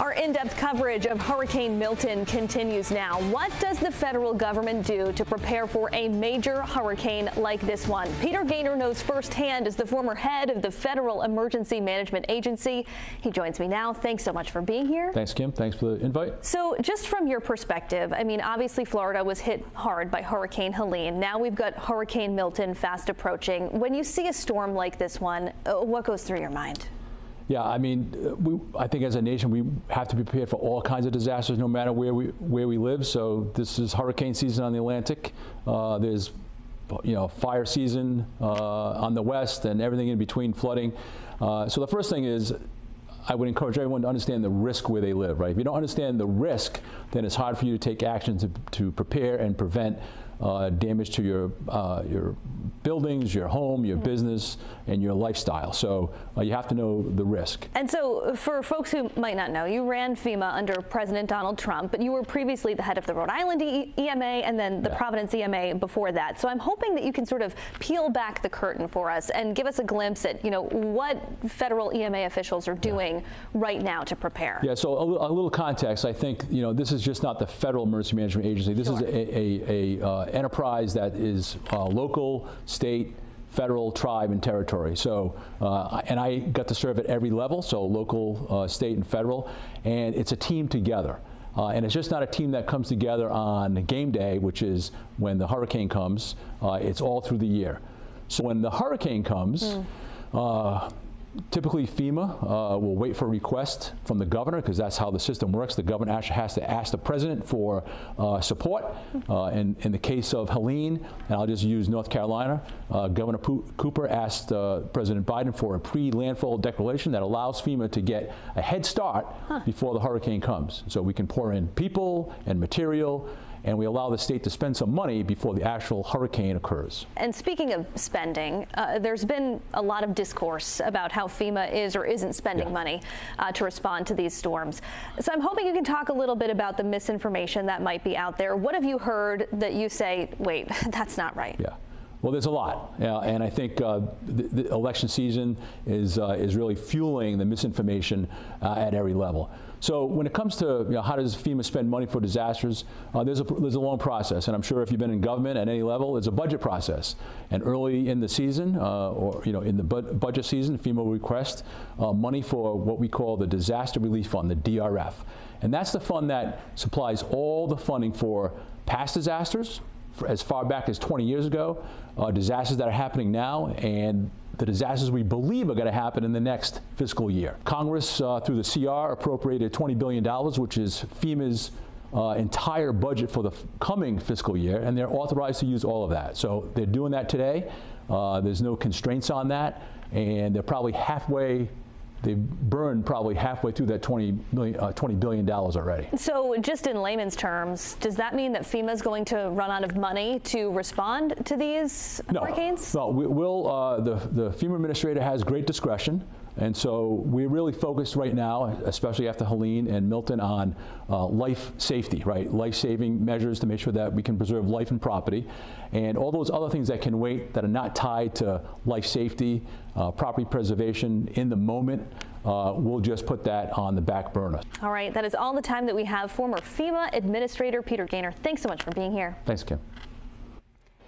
Our in-depth coverage of Hurricane Milton continues now. What does the federal government do to prepare for a major hurricane like this one? Peter Gaynor knows firsthand as the former head of the Federal Emergency Management Agency. He joins me now. Thanks so much for being here. Thanks, Kim. Thanks for the invite. So just from your perspective, I mean, obviously Florida was hit hard by Hurricane Helene. Now we've got Hurricane Milton fast approaching. When you see a storm like this one, what goes through your mind? Yeah, I mean, I think as a nation we have to be prepared for all kinds of disasters, no matter where we live. So this is hurricane season on the Atlantic. There's, fire season on the west, and everything in between, flooding. So the first thing is, I would encourage everyone to understand the risk where they live. Right? If you don't understand the risk, then it's hard for you to take action to prepare and prevent damage to your buildings, your home, your business, and your lifestyle. So you have to know the risk. And so for folks who might not know, you ran FEMA under President Donald Trump, but you were previously the head of the Rhode Island EMA and then the Providence EMA before that. So I'm hoping that you can sort of peel back the curtain for us and give us a glimpse at, what federal EMA officials are doing right now to prepare. Yeah, so a little context. I think, this is just not the Federal Emergency Management Agency. This is a enterprise that is local, state, federal, tribe, and territory. So, and I got to serve at every level, so local, state, and federal, and it's a team together. And it's just not a team that comes together on game day, which is when the hurricane comes. It's all through the year. So when the hurricane comes, typically FEMA will wait for a request from the governor, because that's how the system works. The governor actually has to ask the president for support. In the case of Helene, and I'll just use North Carolina, Governor Cooper asked President Biden for a pre-landfall declaration that allows FEMA to get a head start before the hurricane comes. So we can pour in people and material, and we allow the state to spend some money before the actual hurricane occurs. And speaking of spending, there's been a lot of discourse about how FEMA is or isn't spending money to respond to these storms. So I'm hoping you can talk a little bit about the misinformation that might be out there. What have you heard that you say, wait, that's not right? Yeah. Well, there's a lot, and I think the election season is really fueling the misinformation at every level. So when it comes to how does FEMA spend money for disasters, there's a long process, and I'm sure if you've been in government at any level, it's a budget process. And early in the season, or in the budget season, FEMA will request money for what we call the Disaster Relief Fund, the DRF, and that's the fund that supplies all the funding for past disasters, as far back as 20 years ago, disasters that are happening now, and the disasters we believe are going to happen in the next fiscal year. Congress, through the CR, appropriated $20 billion, which is FEMA's entire budget for the coming fiscal year, and they're authorized to use all of that. So they're doing that today. There's no constraints on that, and they're probably they've burned probably halfway through that $20 billion already. So just in layman's terms, does that mean that FEMA is going to run out of money to respond to these hurricanes? No, the FEMA administrator has great discretion. And so we're really focused right now, especially after Helene and Milton, on life safety, right? Life-saving measures to make sure that we can preserve life and property. And all those other things that can wait, that are not tied to life safety, property preservation in the moment, we'll just put that on the back burner. All right, that is all the time that we have. Former FEMA Administrator Peter Gaynor, thanks so much for being here. Thanks, Kim.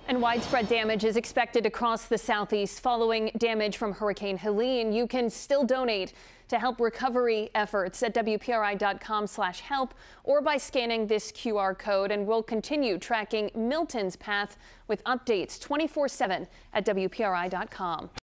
And widespread damage is expected across the Southeast following damage from Hurricane Helene. You can still donate to help recovery efforts at WPRI.com/help or by scanning this QR code. And we'll continue tracking Milton's path with updates 24/7 at WPRI.com.